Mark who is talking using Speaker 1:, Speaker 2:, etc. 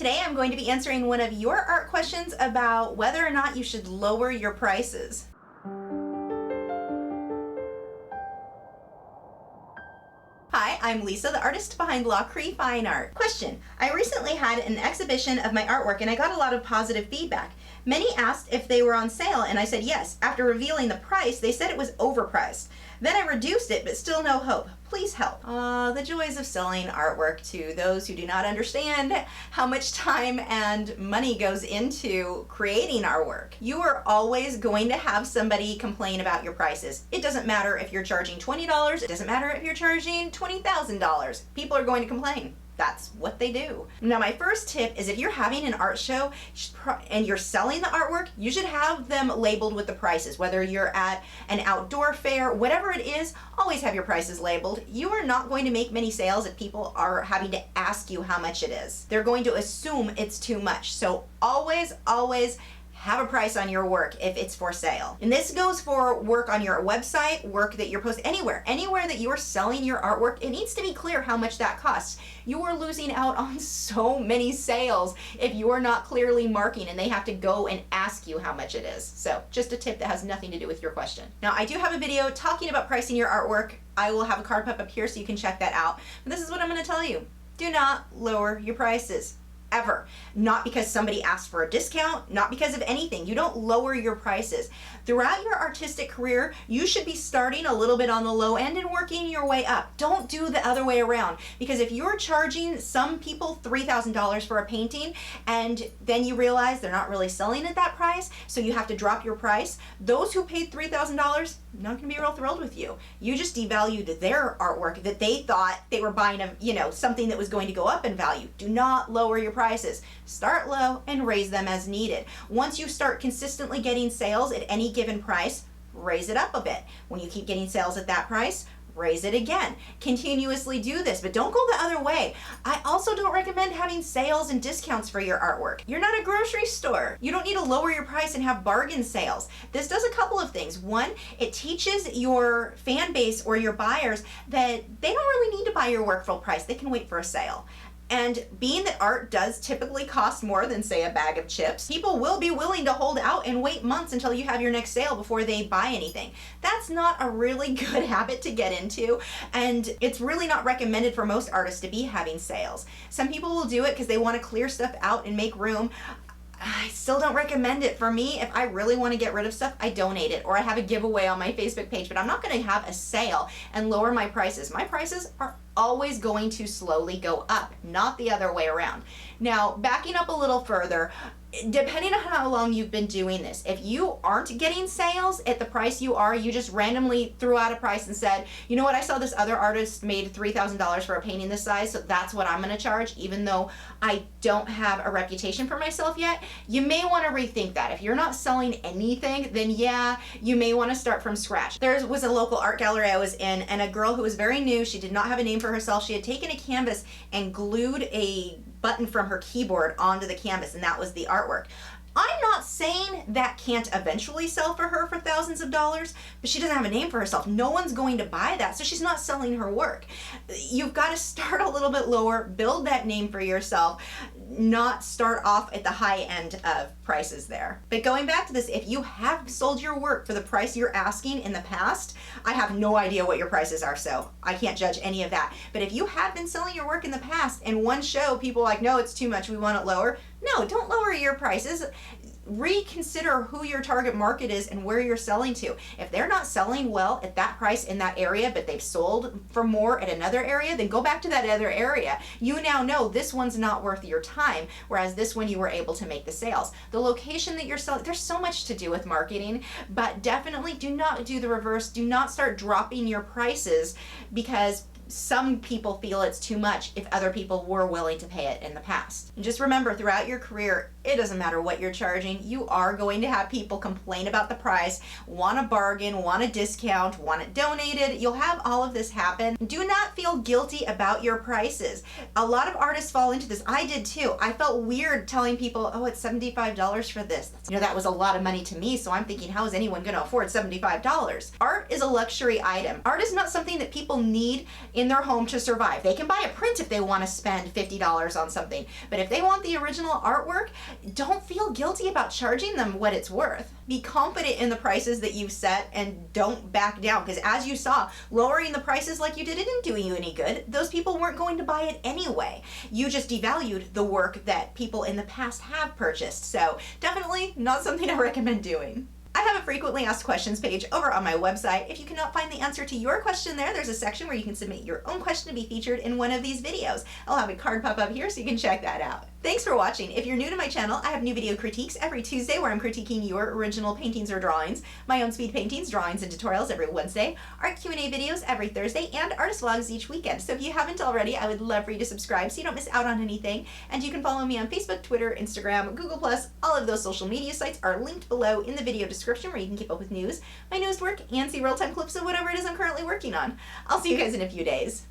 Speaker 1: Today I'm going to be answering one of your art questions about whether or not you should lower your prices. Hi, I'm Lisa, the artist behind Lachri Fine Art. Question: I recently had an exhibition of my artwork and I got a lot of positive feedback. Many asked if they were on sale and I said yes. After revealing the price, they said it was overpriced. Then I reduced it, but still no hope. Please help. The joys of selling artwork to those who do not understand how much time and money goes into creating our work. You are always going to have somebody complain about your prices. It doesn't matter if you're charging $20, it doesn't matter if you're charging $20,000. People are going to complain. That's what they do. Now, my first tip is if you're having an art show and you're selling the artwork, you should have them labeled with the prices. Whether you're at an outdoor fair, whatever it is, always have your prices labeled. You are not going to make many sales if people are having to ask you how much it is. They're going to assume it's too much. So always have a price on your work if it's for sale. And this goes for work on your website, work that you're posting, anywhere that you are selling your artwork, it needs to be clear how much that costs. You are losing out on so many sales if you are not clearly marking and they have to go and ask you how much it is. So just a tip that has nothing to do with your question. Now, I do have a video talking about pricing your artwork. I will have a card pop up here so you can check that out. But this is what I'm going to tell you. Do not lower your prices. Ever. Not because somebody asked for a discount, not because of anything. You don't lower your prices. Throughout your artistic career, you should be starting a little bit on the low end and working your way up. Don't do the other way around, because if you're charging some people $3,000 for a painting and then you realize they're not really selling at that price, so you have to drop your price, those who paid $3,000 not going to be real thrilled with you. You just devalued their artwork that they thought they were buying something that was going to go up in value. Do not lower your prices. Start low and raise them as needed. Once you start consistently getting sales at any given price, raise it up a bit. When you keep getting sales at that price, raise it again. Continuously do this, but don't go the other way. I also don't recommend having sales and discounts for your artwork. You're not a grocery store. You don't need to lower your price and have bargain sales. This does a couple of things. One, it teaches your fan base or your buyers that they don't really need to buy your work full price. They can wait for a sale. And being that art does typically cost more than, say, a bag of chips, people will be willing to hold out and wait months until you have your next sale before they buy anything. That's not a really good habit to get into, and it's really not recommended for most artists to be having sales. Some people will do it because they want to clear stuff out and make room. I still don't recommend it. For me, if I really want to get rid of stuff, I donate it, or I have a giveaway on my Facebook page, but I'm not going to have a sale and lower my prices. My prices are always going to slowly go up, not the other way around. Now, backing up a little further, depending on how long you've been doing this, if you aren't getting sales at the price you just randomly threw out a price and said, you know what, I saw this other artist made $3,000 for a painting this size, so that's what I'm going to charge, even though I don't have a reputation for myself yet, you may want to rethink that. If you're not selling anything, then yeah, you may want to start from scratch. There was a local art gallery I was in, and a girl who was very new, she did not have a name for herself, she had taken a canvas and glued a button from her keyboard onto the canvas, and that was the artwork. I'm not saying that can't eventually sell for her for thousands of dollars, but she doesn't have a name for herself. No one's going to buy that, so she's not selling her work. You've got to start a little bit lower, build that name for yourself, not start off at the high end of prices there. But going back to this, if you have sold your work for the price you're asking in the past, I have no idea what your prices are, so I can't judge any of that. But if you have been selling your work in the past and one show people are like, no, it's too much, we want it lower. No, don't lower your prices. Reconsider who your target market is and where you're selling to. If they're not selling well at that price in that area, but they've sold for more at another area, then go back to that other area. You now know this one's not worth your time, whereas this one you were able to make the sales. The location that you're selling, there's so much to do with marketing, but definitely do not do the reverse. Do not start dropping your prices because some people feel it's too much if other people were willing to pay it in the past. And just remember, throughout your career, it doesn't matter what you're charging, you are going to have people complain about the price, want a bargain, want a discount, want it donated. You'll have all of this happen. Do not feel guilty about your prices. A lot of artists fall into this. I did too. I felt weird telling people, oh, it's $75 for this. That was a lot of money to me, so I'm thinking, how is anyone going to afford $75? Art is a luxury item. Art is not something that people need in their home to survive. They can buy a print if they want to spend $50 on something, but if they want the original artwork, don't feel guilty about charging them what it's worth. Be confident in the prices that you've set and don't back down, because as you saw, lowering the prices like you did, it didn't do you any good. Those people weren't going to buy it anyway. You just devalued the work that people in the past have purchased. So definitely not something I recommend doing. I have a frequently asked questions page over on my website. If you cannot find the answer to your question there's a section where you can submit your own question to be featured in one of these videos. I'll have a card pop up here so you can check that out. Thanks for watching. If you're new to my channel, I have new video critiques every Tuesday where I'm critiquing your original paintings or drawings, my own speed paintings, drawings, and tutorials every Wednesday, art Q&A videos every Thursday, and artist vlogs each weekend. So if you haven't already, I would love for you to subscribe so you don't miss out on anything. And you can follow me on Facebook, Twitter, Instagram, Google+. All of those social media sites are linked below in the video description where you can keep up with news, my newest work, and see real-time clips of whatever it is I'm currently working on. I'll see you guys in a few days.